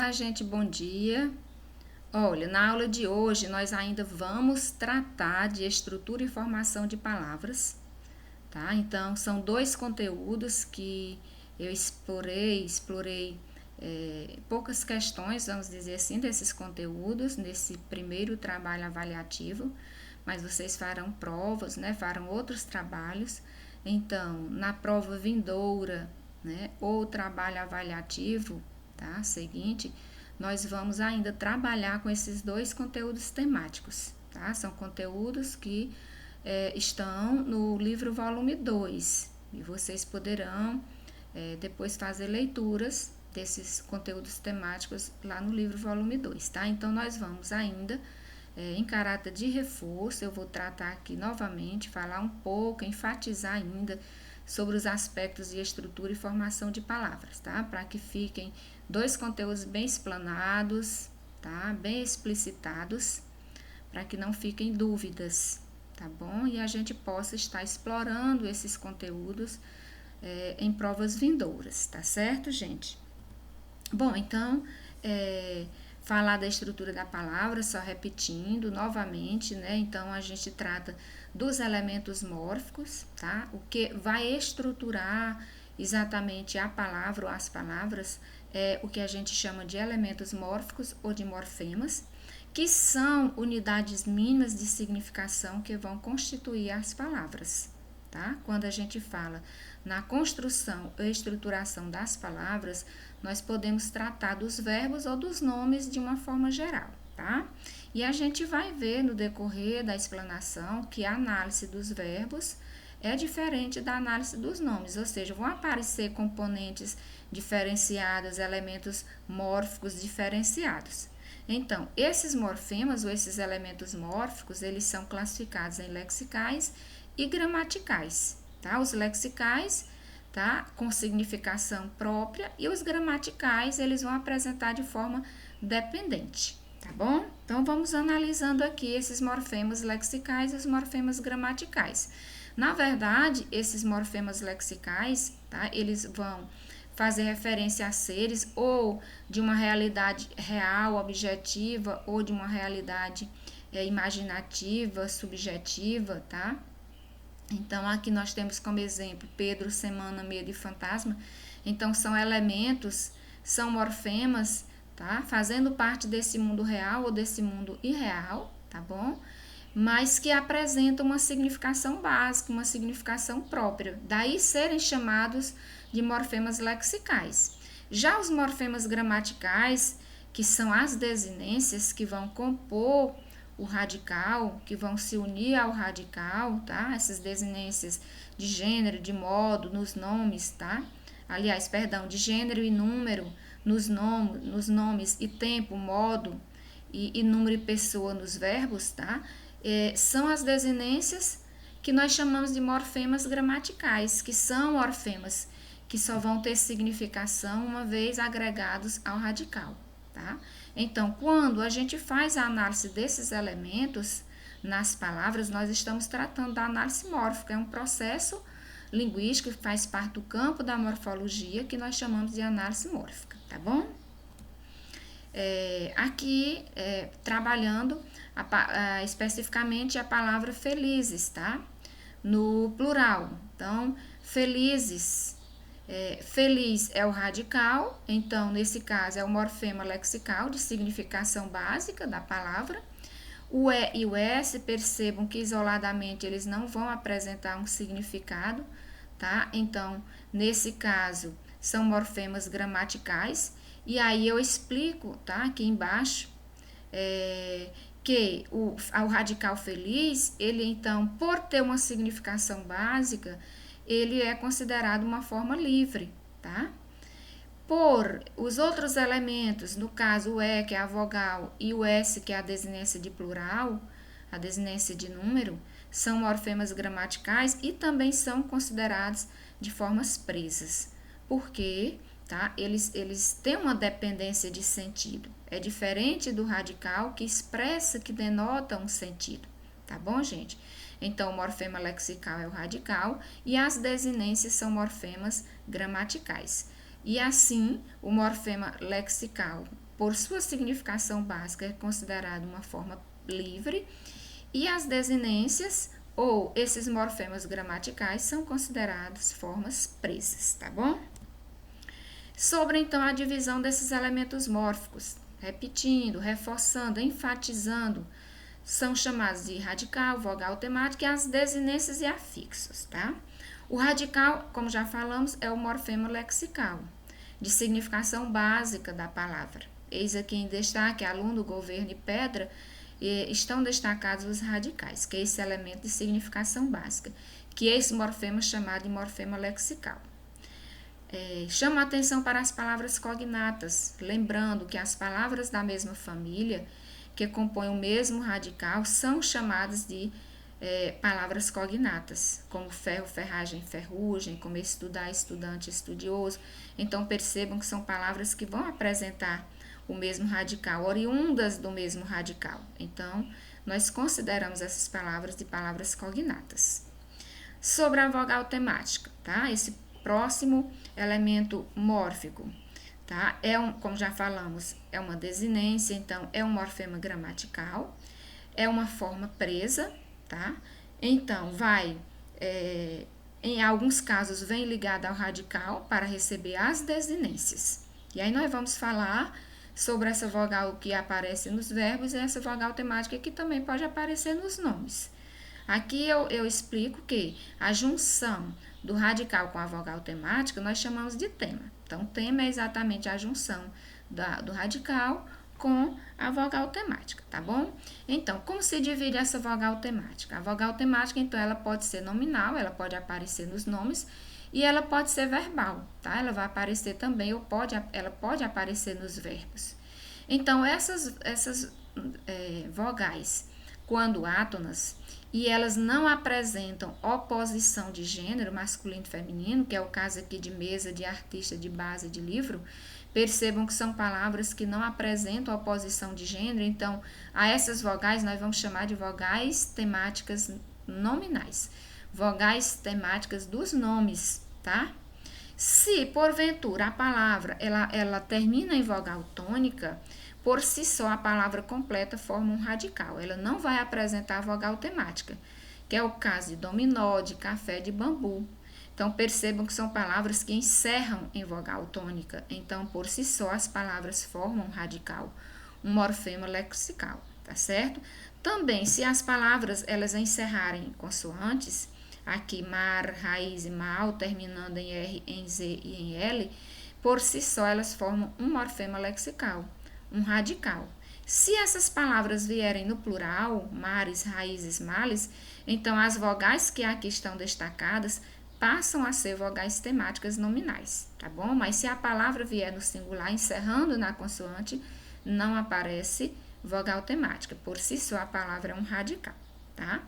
Olá, gente, bom dia. Olha, na aula de hoje nós ainda vamos tratar de estrutura e formação de palavras, tá? Então, são dois conteúdos que eu explorei poucas questões, vamos dizer assim, desses conteúdos, nesse primeiro trabalho avaliativo, mas vocês farão provas, né? Farão outros trabalhos. Então, na prova vindoura, né? Ou trabalho avaliativo, tá? Seguinte, nós vamos ainda trabalhar com esses dois conteúdos temáticos, tá? São conteúdos que estão no livro volume 2 e vocês poderão depois fazer leituras desses conteúdos temáticos lá no livro volume 2, tá? Então, nós vamos ainda, em caráter de reforço, eu vou tratar aqui novamente, falar um pouco, enfatizar ainda sobre os aspectos de estrutura e formação de palavras, tá? Para que fiquem dois conteúdos bem explanados, tá? Bem explicitados, para que não fiquem dúvidas, tá bom? E a gente possa estar explorando esses conteúdos em provas vindouras, tá certo, gente? Bom, então, falar da estrutura da palavra, só repetindo novamente, né? Então, a gente trata dos elementos mórficos, tá? O que vai estruturar exatamente a palavra ou as palavras é o que a gente chama de elementos mórficos ou de morfemas, que são unidades mínimas de significação que vão constituir as palavras, tá? Quando a gente fala na construção e estruturação das palavras, nós podemos tratar dos verbos ou dos nomes de uma forma geral, tá? E a gente vai ver no decorrer da explanação que a análise dos verbos é diferente da análise dos nomes, ou seja, vão aparecer componentes diferenciados, elementos mórficos diferenciados. Então, esses morfemas ou esses elementos mórficos, eles são classificados em lexicais e gramaticais, tá? Os lexicais, tá? Com significação própria, e os gramaticais, eles vão apresentar de forma dependente, tá bom? Então, vamos analisando aqui esses morfemas lexicais e os morfemas gramaticais. Na verdade, esses morfemas lexicais, tá? Eles vão fazer referência a seres ou de uma realidade real, objetiva, ou de uma realidade imaginativa, subjetiva, tá? Então, aqui nós temos como exemplo Pedro, semana, medo e fantasma. Então, são elementos, são morfemas, tá? Fazendo parte desse mundo real ou desse mundo irreal, tá bom? Mas que apresentam uma significação básica, uma significação própria. Daí serem chamados de morfemas lexicais. Já os morfemas gramaticais, que são as desinências que vão compor o radical, que vão se unir ao radical, tá? Essas desinências de gênero, de modo, nos nomes, tá? Aliás, perdão, de gênero e número nos nomes e tempo, modo e número e pessoa nos verbos, tá? São as desinências que nós chamamos de morfemas gramaticais, que são morfemas que só vão ter significação uma vez agregados ao radical, tá? Então, quando a gente faz a análise desses elementos nas palavras, nós estamos tratando da análise mórfica, é um processo linguístico que faz parte do campo da morfologia que nós chamamos de análise mórfica, tá bom? Aqui, trabalhando especificamente a palavra felizes, tá? No plural. Então, felizes. Feliz é o radical, então, nesse caso, é o morfema lexical de significação básica da palavra. O E e o S, percebam que isoladamente eles não vão apresentar um significado, tá? Então, nesse caso, são morfemas gramaticais. E aí eu explico, tá? Aqui embaixo, que o radical feliz, ele então, por ter uma significação básica, ele é considerado uma forma livre, tá? Por os outros elementos, no caso o E, que é a vogal, e o S, que é a desinência de plural, a desinência de número, são morfemas gramaticais e também são considerados de formas presas. Por quê? Tá? Eles têm uma dependência de sentido. É diferente do radical que expressa, que denota um sentido. Tá bom, gente? Então, o morfema lexical é o radical e as desinências são morfemas gramaticais. E assim, o morfema lexical por sua significação básica, é considerado uma forma livre, e as desinências ou esses morfemas gramaticais são considerados formas presas, tá bom? Sobre, então, a divisão desses elementos mórficos, repetindo, reforçando, enfatizando, são chamados de radical, vogal temática e as desinências e afixos, tá? O radical, como já falamos, é o morfema lexical, de significação básica da palavra. Eis aqui em destaque, aluno, governo e pedra, estão destacados os radicais, que é esse elemento de significação básica, que é esse morfema chamado de morfema lexical. Chama a atenção para as palavras cognatas, lembrando que as palavras da mesma família, que compõem o mesmo radical, são chamadas de palavras cognatas, como ferro, ferragem, ferrugem, como estudar, estudante, estudioso. Então, percebam que são palavras que vão apresentar o mesmo radical, oriundas do mesmo radical. Então, nós consideramos essas palavras de palavras cognatas. Sobre a vogal temática, tá? Esse próximo elemento mórfico, tá? Como já falamos, é uma desinência, então é um morfema gramatical, é uma forma presa, tá? Então, em alguns casos, vem ligada ao radical para receber as desinências. E aí nós vamos falar sobre essa vogal que aparece nos verbos e essa vogal temática que também pode aparecer nos nomes. Aqui eu explico que a junção do radical com a vogal temática nós chamamos de tema. Então, tema é exatamente a junção do radical com a vogal temática, tá bom? Então, como se divide essa vogal temática? A vogal temática, então, ela pode ser nominal, ela pode aparecer nos nomes e ela pode ser verbal, tá? Ela vai aparecer também, ela pode aparecer nos verbos. Então, essas vogais, quando átonas, e elas não apresentam oposição de gênero, masculino e feminino, que é o caso aqui de mesa, de artista, de base, de livro, percebam que são palavras que não apresentam oposição de gênero, então, a essas vogais nós vamos chamar de vogais temáticas nominais, vogais temáticas dos nomes, tá? Se, porventura, a palavra ela termina em vogal tônica, por si só, a palavra completa forma um radical. Ela não vai apresentar vogal temática, que é o caso de dominó, de café, de bambu. Então, percebam que são palavras que encerram em vogal tônica. Então, por si só, as palavras formam um radical, um morfema lexical, tá certo? Também, se as palavras elas encerrarem em consoantes, aqui mar, raiz e mal, terminando em R, em Z e em L, por si só, elas formam um morfema lexical, um radical. Se essas palavras vierem no plural, mares, raízes, males, então as vogais que aqui estão destacadas passam a ser vogais temáticas nominais, tá bom? Mas se a palavra vier no singular, encerrando na consoante, não aparece vogal temática. Por si só, a palavra é um radical, tá?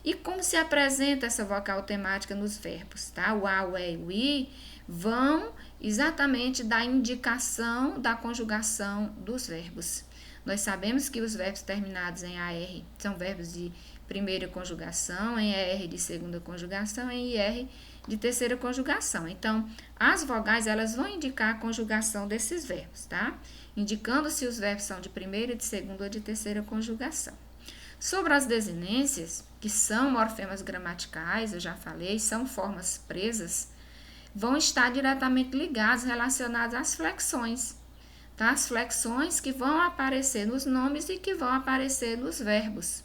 E como se apresenta essa vogal temática nos verbos, tá? O a, o é e o i vão exatamente da indicação da conjugação dos verbos. Nós sabemos que os verbos terminados em AR são verbos de primeira conjugação, em ER de segunda conjugação, em IR de terceira conjugação. Então, as vogais elas vão indicar a conjugação desses verbos, tá? Indicando se os verbos são de primeira, de segunda ou de terceira conjugação. Sobre as desinências, que são morfemas gramaticais, eu já falei, são formas presas, vão estar diretamente ligados, relacionados às flexões, tá? As flexões que vão aparecer nos nomes e que vão aparecer nos verbos.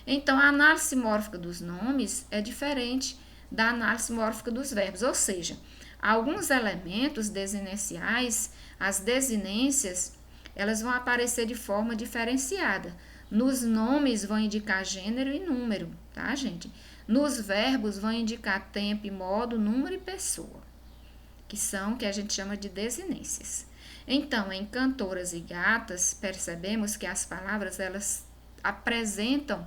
Então, a análise mórfica dos nomes é diferente da análise mórfica dos verbos, ou seja, alguns elementos desinenciais, as desinências, elas vão aparecer de forma diferenciada. Nos nomes vão indicar gênero e número, tá, gente? Nos verbos vão indicar tempo e modo, número e pessoa, que a gente chama de desinências. Então, em cantoras e gatas, percebemos que as palavras, elas apresentam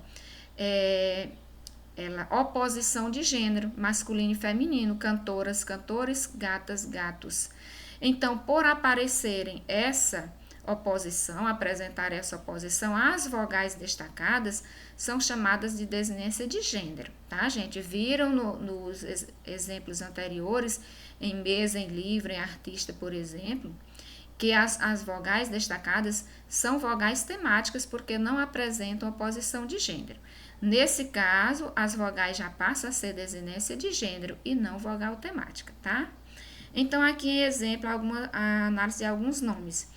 oposição de gênero, masculino e feminino, cantoras, cantores, gatas, gatos. Então, por aparecerem apresentar essa oposição, as vogais destacadas são chamadas de desinência de gênero, tá, gente? Viram nos exemplos anteriores, em mesa, em livro, em artista, por exemplo, que as vogais destacadas são vogais temáticas porque não apresentam oposição de gênero. Nesse caso, as vogais já passam a ser desinência de gênero e não vogal temática, tá? Então, aqui em exemplo, a análise de alguns nomes.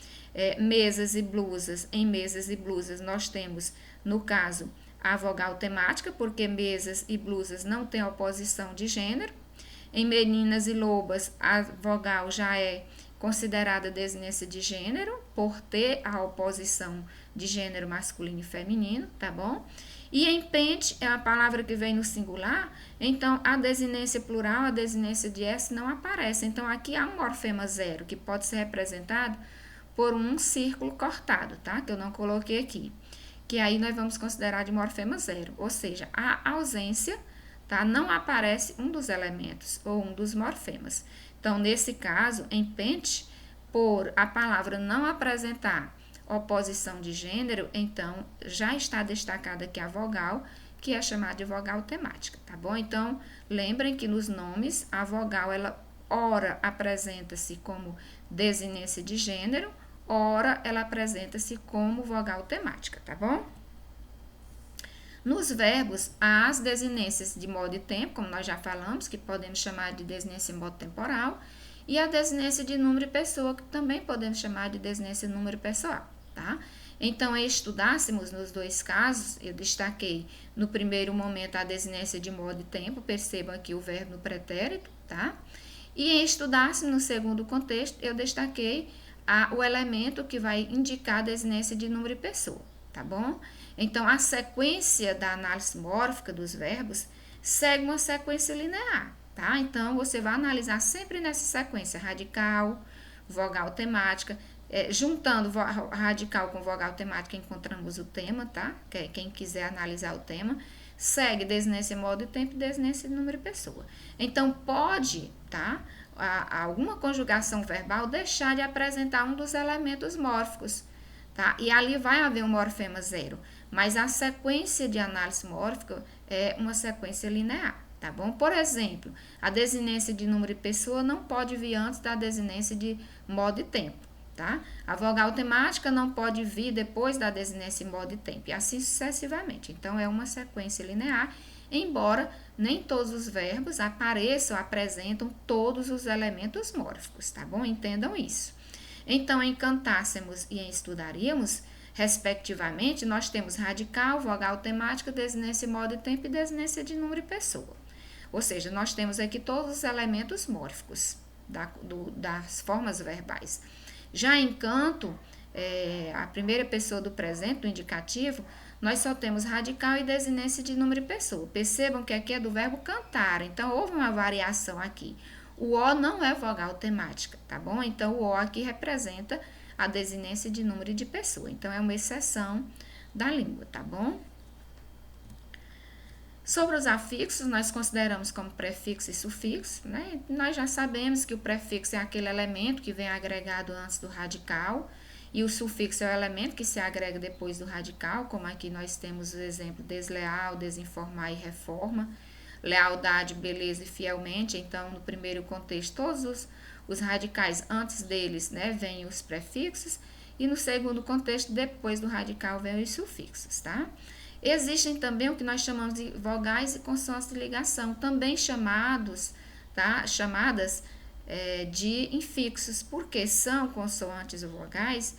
Mesas e blusas. Em mesas e blusas, nós temos, no caso, a vogal temática, porque mesas e blusas não têm oposição de gênero. Em meninas e lobas, a vogal já é considerada desinência de gênero, por ter a oposição de gênero masculino e feminino, tá bom? E em pente é a palavra que vem no singular, então a desinência plural, a desinência de S não aparece. Então aqui há um morfema zero, que pode ser representado por um círculo cortado, tá? Que eu não coloquei aqui. Que aí nós vamos considerar de morfema zero, ou seja, a ausência, tá? Não aparece um dos elementos ou um dos morfemas. Então, nesse caso, em pente, por a palavra não apresentar oposição de gênero, então já está destacada aqui a vogal, que é chamada de vogal temática, tá bom? Então, lembrem que nos nomes, a vogal, ela ora apresenta-se como desinência de gênero, ora ela apresenta-se como vogal temática, tá bom? Nos verbos, há as desinências de modo e tempo, como nós já falamos, que podemos chamar de desinência em modo temporal, e a desinência de número e pessoa, que também podemos chamar de desinência de número pessoal, tá? Então, estudássemos nos dois casos, eu destaquei no primeiro momento a desinência de modo e tempo, percebam aqui o verbo no pretérito, tá? E estudássemos no segundo contexto, eu destaquei o elemento que vai indicar a desinência de número e pessoa, tá bom? Então, a sequência da análise mórfica dos verbos segue uma sequência linear, tá? Então, você vai analisar sempre nessa sequência radical, vogal temática, juntando radical com vogal temática, encontramos o tema, tá? Quem quiser analisar o tema, segue desinência modo e tempo e desinência de número e pessoa. Então, pode, tá? Alguma conjugação verbal deixar de apresentar um dos elementos mórficos, tá? E ali vai haver um morfema zero, mas a sequência de análise mórfica é uma sequência linear, tá bom? Por exemplo, a desinência de número e pessoa não pode vir antes da desinência de modo e tempo, tá? A vogal temática não pode vir depois da desinência em modo e tempo, e assim sucessivamente. Então, é uma sequência linear, embora nem todos os verbos apareçam, apresentam todos os elementos mórficos, tá bom? Entendam isso. Então, em cantássemos e em estudaríamos, respectivamente, nós temos radical, vogal temática, desinência em modo e tempo e desinência de número e pessoa. Ou seja, nós temos aqui todos os elementos mórficos das formas verbais. Já em canto, a primeira pessoa do presente, do indicativo, nós só temos radical e desinência de número e pessoa. Percebam que aqui é do verbo cantar, então houve uma variação aqui. O O não é vogal temática, tá bom? Então, o O aqui representa a desinência de número e de pessoa. Então, é uma exceção da língua, tá bom? Sobre os afixos, nós consideramos como prefixo e sufixo, né? Nós já sabemos que o prefixo é aquele elemento que vem agregado antes do radical, e o sufixo é o elemento que se agrega depois do radical, como aqui nós temos o exemplo desleal, desinformar e reforma, lealdade, beleza e fielmente. Então, no primeiro contexto, todos os radicais, antes deles, né, vêm os prefixos, e no segundo contexto, depois do radical, vêm os sufixos, tá? Existem também o que nós chamamos de vogais e consoantes de ligação, também chamadas de infixos, porque são consoantes ou vogais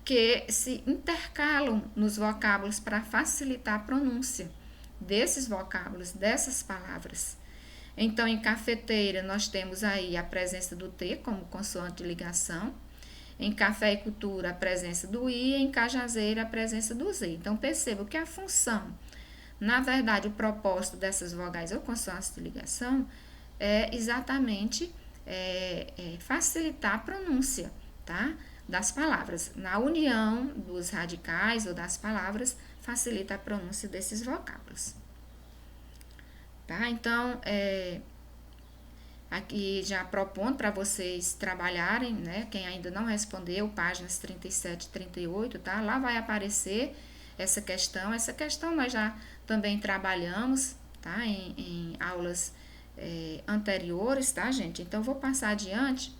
que se intercalam nos vocábulos para facilitar a pronúncia desses vocábulos, dessas palavras. Então, em cafeteira, nós temos aí a presença do T como consoante de ligação. Em café e cultura, a presença do I. Em cajazeira, a presença do Z. Então, perceba que a função, na verdade, o propósito dessas vogais ou consoantes de ligação é exatamente facilitar a pronúncia, tá? Das palavras. Na união dos radicais ou das palavras, facilita a pronúncia desses vocábulos. Tá? Então, aqui já propondo para vocês trabalharem, né? Quem ainda não respondeu, páginas 37 e 38, tá? Lá vai aparecer essa questão. Essa questão nós já também trabalhamos, tá? Em aulas anteriores, tá, gente? Então, vou passar adiante,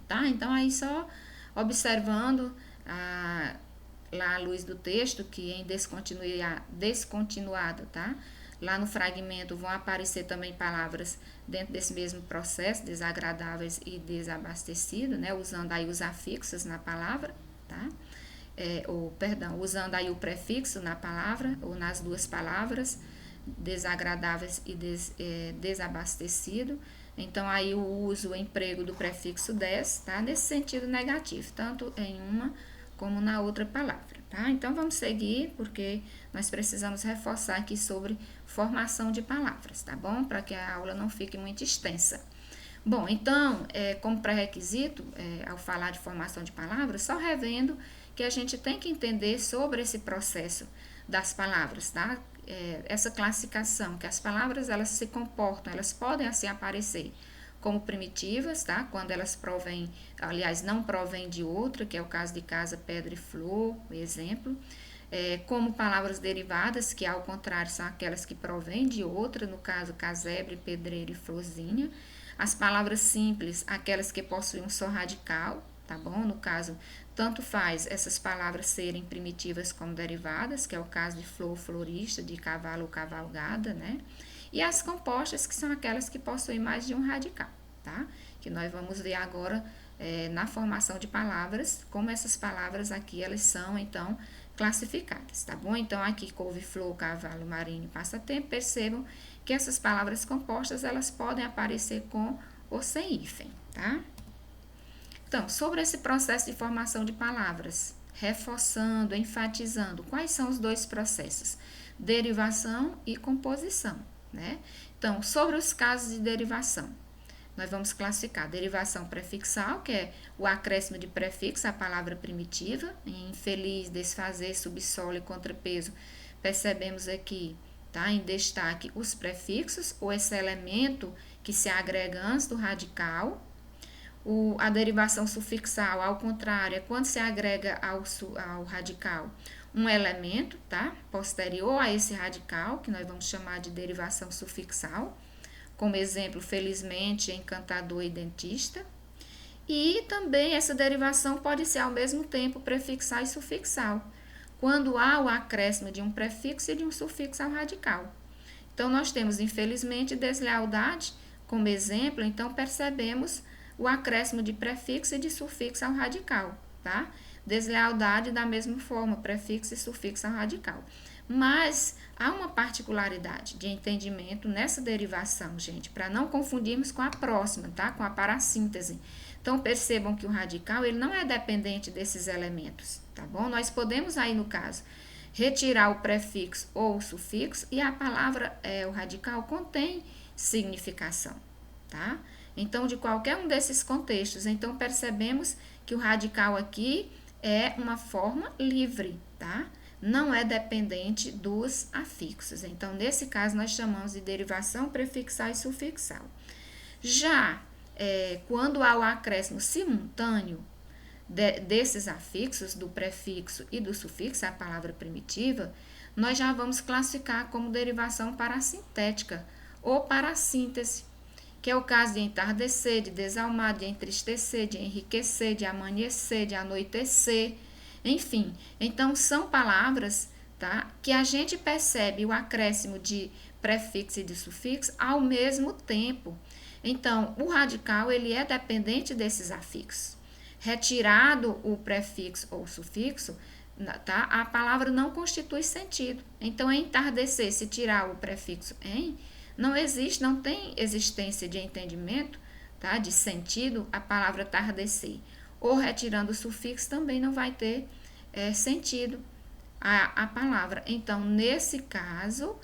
tá? Então, aí só observando lá à luz do texto, que em descontinuado, tá? Lá no fragmento vão aparecer também palavras dentro desse mesmo processo, desagradáveis e desabastecido, né? Usando aí os afixos na palavra, tá? Usando aí o prefixo na palavra, ou nas duas palavras, desagradáveis e desabastecido. Então, aí o emprego do prefixo des, tá? Nesse sentido negativo, tanto em uma como na outra palavra, tá? Então, vamos seguir, porque nós precisamos reforçar aqui sobre formação de palavras, tá bom? Para que a aula não fique muito extensa. Bom, então, como pré-requisito, ao falar de formação de palavras, só revendo que a gente tem que entender sobre esse processo das palavras, tá? Essa classificação, que as palavras, elas se comportam, elas podem assim aparecer como primitivas, tá? Quando elas provêm, aliás, não provêm de outra, que é o caso de casa, pedra e flor, exemplo. Como palavras derivadas, que ao contrário são aquelas que provêm de outra, no caso, casebre, pedreiro e florzinha. As palavras simples, aquelas que possuem um só radical, tá bom? No caso, tanto faz essas palavras serem primitivas como derivadas, que é o caso de flor, florista, de cavalo ou cavalgada, né? E as compostas, que são aquelas que possuem mais de um radical, tá? Que nós vamos ver agora na formação de palavras, como essas palavras aqui, elas são, então, classificadas, tá bom? Então, aqui, couve-flor, cavalo, marinho, passatempo, percebam que essas palavras compostas, elas podem aparecer com ou sem hífen, tá? Então, sobre esse processo de formação de palavras, reforçando, enfatizando, quais são os dois processos? Derivação e composição, né? Então, sobre os casos de derivação, nós vamos classificar derivação prefixal, que é o acréscimo de prefixo à palavra primitiva, em feliz, desfazer, subsolo e contrapeso, percebemos aqui, tá, em destaque os prefixos, ou esse elemento que se agrega antes do radical. A derivação sufixal, ao contrário, é quando se agrega ao radical um elemento, tá, posterior a esse radical, que nós vamos chamar de derivação sufixal. Como exemplo, felizmente, encantador e dentista. E também essa derivação pode ser ao mesmo tempo prefixal e sufixal, quando há o acréscimo de um prefixo e de um sufixo ao radical. Então, nós temos, infelizmente, deslealdade como exemplo, então percebemos o acréscimo de prefixo e de sufixo ao radical, tá? Deslealdade da mesma forma, prefixo e sufixo ao radical. Mas há uma particularidade de entendimento nessa derivação, gente, para não confundirmos com a próxima, tá? Com a parassíntese. Então, percebam que o radical, ele não é dependente desses elementos, tá bom? Nós podemos aí, no caso, retirar o prefixo ou o sufixo e a palavra, o radical, contém significação, tá? Então, de qualquer um desses contextos, então percebemos que o radical aqui é uma forma livre, tá? Não é dependente dos afixos. Então, nesse caso, nós chamamos de derivação prefixal e sufixal. Já quando há o acréscimo simultâneo desses afixos, do prefixo e do sufixo, a palavra primitiva, nós já vamos classificar como derivação parassintética ou parassíntese, que é o caso de entardecer, de desalmar, de entristecer, de enriquecer, de amanhecer, de anoitecer, enfim. Então, são palavras, tá, que a gente percebe o acréscimo de prefixo e de sufixo ao mesmo tempo. Então, o radical, ele é dependente desses afixos. Retirado o prefixo ou o sufixo, tá, a palavra não constitui sentido. Então, entardecer, se tirar o prefixo em, não existe, não tem existência de entendimento, tá, de sentido, a palavra tardecer. Ou retirando o sufixo também não vai ter sentido a palavra. Então, nesse caso,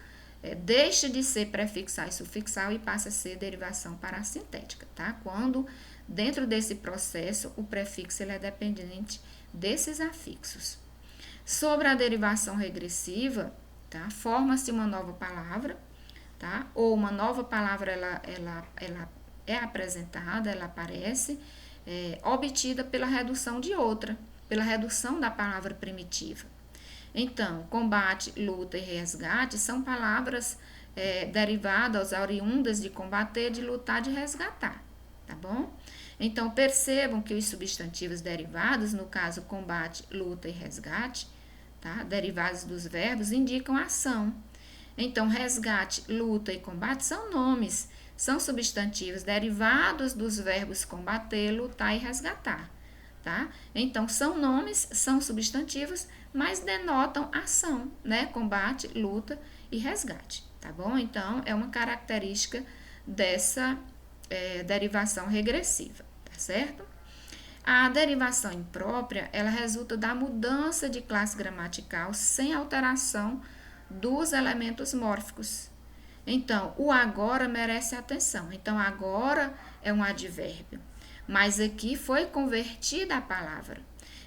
deixa de ser prefixal e sufixal e passa a ser derivação parassintética, tá? Quando, dentro desse processo, o prefixo ele é dependente desses afixos. Sobre a derivação regressiva, tá? Forma-se uma nova palavra, tá? Ou uma nova palavra ela é apresentada, ela aparece, obtida pela redução de outra, pela redução da palavra primitiva. Então, combate, luta e resgate são palavras derivadas, oriundas de combater, de lutar, de resgatar, tá bom? Então, percebam que os substantivos derivados, no caso combate, luta e resgate, tá? Derivados dos verbos, indicam ação. Então, resgate, luta e combate são nomes, são substantivos derivados dos verbos combater, lutar e resgatar, tá? Então, são nomes, são substantivos, mas denotam ação, né? Combate, luta e resgate, tá bom? Então, é uma característica dessa derivação regressiva, tá certo? A derivação imprópria, ela resulta da mudança de classe gramatical sem alteração dos elementos mórficos. Então, o agora merece atenção. Então, agora é um advérbio, mas aqui foi convertida a palavra.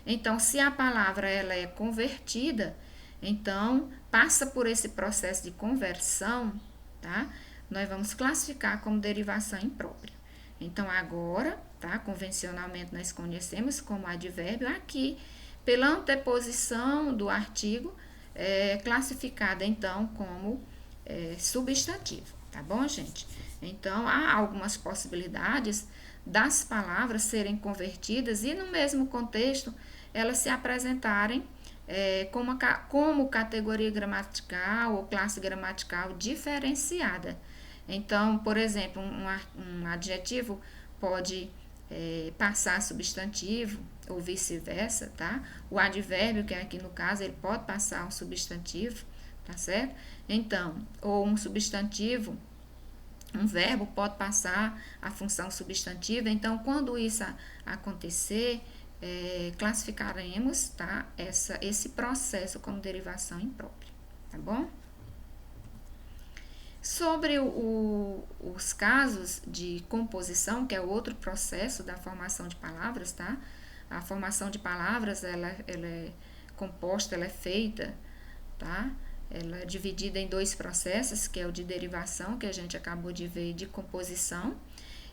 Então, se a palavra ela é convertida, então passa por esse processo de conversão, tá? Nós vamos classificar como derivação imprópria. Então, agora, tá? Convencionalmente nós conhecemos como advérbio, aqui, pela anteposição do artigo, classificada então como substantivo, tá bom, gente? Então, há algumas possibilidades das palavras serem convertidas e no mesmo contexto elas se apresentarem como categoria gramatical ou classe gramatical diferenciada. Então, por exemplo, um adjetivo pode passar substantivo ou vice-versa, tá? O advérbio, que é aqui no caso, ele pode passar um substantivo, tá certo? Então, ou um substantivo, um verbo pode passar a função substantiva. Então, quando isso acontecer, classificaremos, tá? Esse processo como derivação imprópria, tá bom? Sobre os casos de composição, que é outro processo da formação de palavras, tá? A formação de palavras, ela é composta, ela é feita, tá? Ela é dividida em dois processos, que é o de derivação, que a gente acabou de ver, e de composição.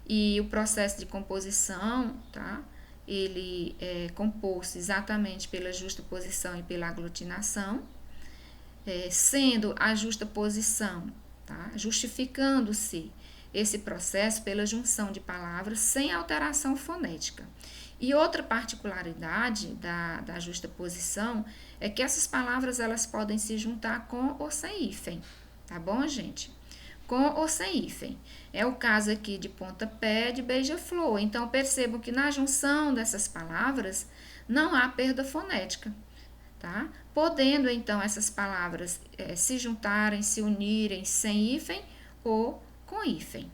E o processo de composição, tá? Ele é composto exatamente pela justaposição e pela aglutinação, sendo a justaposição, tá? Justificando-se esse processo pela junção de palavras sem alteração fonética. E outra particularidade da justaposição é que essas palavras elas podem se juntar com ou sem hífen, tá bom, gente? Com ou sem hífen. É o caso aqui de pontapé, de beija-flor. Então, percebam que na junção dessas palavras não há perda fonética, tá? Podendo, então, essas palavras se juntarem, se unirem sem hífen ou com hífen.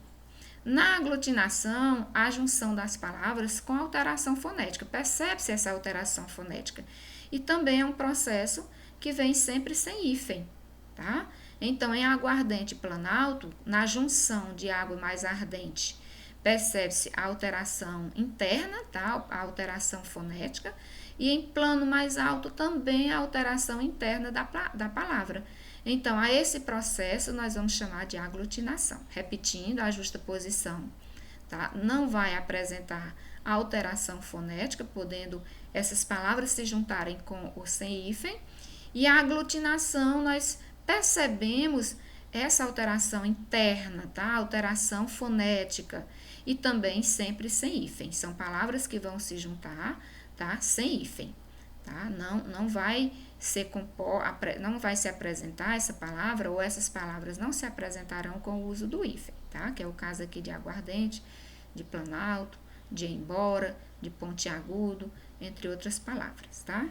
Na aglutinação, a junção das palavras com alteração fonética. Percebe-se essa alteração fonética. E também é um processo que vem sempre sem hífen, tá? Então, em aguardente e planalto, na junção de água mais ardente, percebe-se a alteração interna, tá? A alteração fonética. E em plano mais alto também a alteração interna da palavra. Então, a esse processo nós vamos chamar de aglutinação. Repetindo, a justaposição, tá? Não vai apresentar alteração fonética, podendo essas palavras se juntarem com ou sem hífen. E a aglutinação, nós percebemos essa alteração interna, tá? Alteração fonética. E também sempre sem hífen. São palavras que vão se juntar, tá? Sem hífen, tá? Não vai se apresentar essa palavra, ou essas palavras não se apresentarão com o uso do hífen, tá? Que é o caso aqui de aguardente, de planalto, de embora, de pontiagudo, entre outras palavras, tá?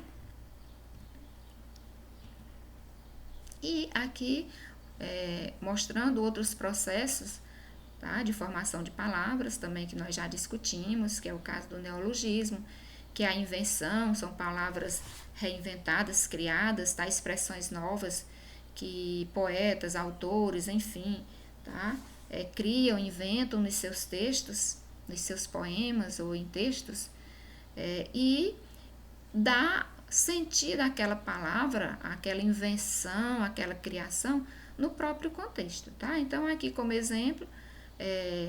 E aqui, mostrando outros processos, tá? De formação de palavras, também que nós já discutimos, que é o caso do neologismo, que é a invenção, são palavras reinventadas, criadas, tá? Expressões novas que poetas, autores, enfim, tá? Criam, inventam nos seus textos, nos seus poemas ou em textos, e dá sentido àquela palavra, àquela invenção, àquela criação no próprio contexto, tá? Então, aqui como exemplo,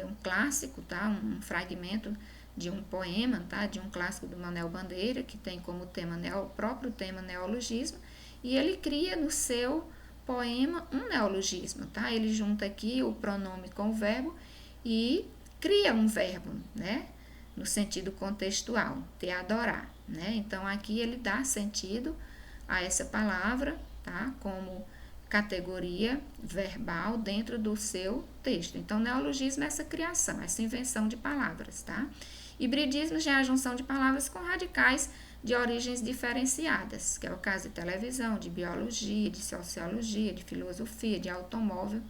um clássico, tá? Um fragmento de um poema, tá? De um clássico do Manuel Bandeira, que tem como tema o próprio tema neologismo, e ele cria no seu poema um neologismo, tá? Ele junta aqui o pronome com o verbo e cria um verbo, né? no sentido contextual, te adorar, né? Então, aqui ele dá sentido a essa palavra, tá? Como categoria verbal dentro do seu texto. Então, neologismo é essa criação, essa invenção de palavras, tá? Hibridismo já é a junção de palavras com radicais de origens diferenciadas, que é o caso de televisão, de biologia, de sociologia, de filosofia, de automóvel,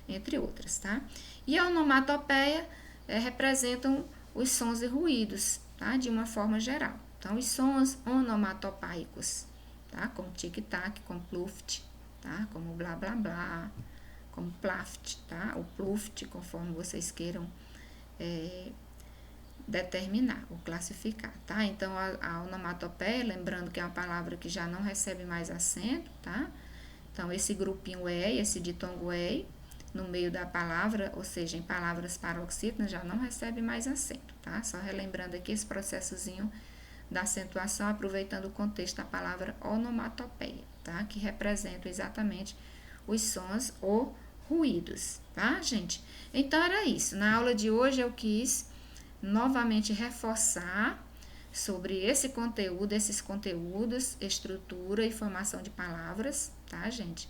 entre outras, tá? E a onomatopeia representam os sons e ruídos, tá? De uma forma geral. Então, os sons onomatopaicos, tá? Como tic-tac, como pluft, tá? Como blá blá blá, como plaft, tá? O pluft, conforme vocês queiram determinar ou classificar, tá? Então, a onomatopeia, lembrando que é uma palavra que já não recebe mais acento, tá? Então, esse grupinho EI, esse ditongo EI, no meio da palavra, ou seja, em palavras paroxítonas, já não recebe mais acento, tá? Só relembrando aqui esse processozinho da acentuação, aproveitando o contexto da palavra onomatopeia, tá? Que representa exatamente os sons ou ruídos, tá, gente? Então, era isso. Na aula de hoje, eu quis novamente reforçar sobre esse conteúdo, esses conteúdos, estrutura e formação de palavras, tá, gente?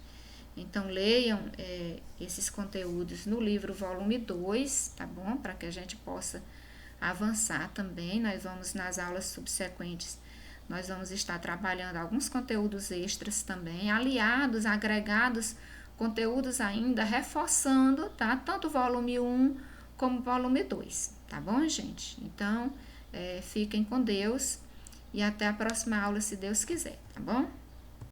Então, leiam esses conteúdos no livro volume 2, tá bom? Para que a gente possa avançar também. Nós vamos, nas aulas subsequentes, nós vamos estar trabalhando alguns conteúdos extras também, aliados, agregados, conteúdos ainda reforçando, tá? Tanto o volume 1 como o volume 2, tá bom, gente? Então, fiquem com Deus e até a próxima aula, se Deus quiser, tá bom?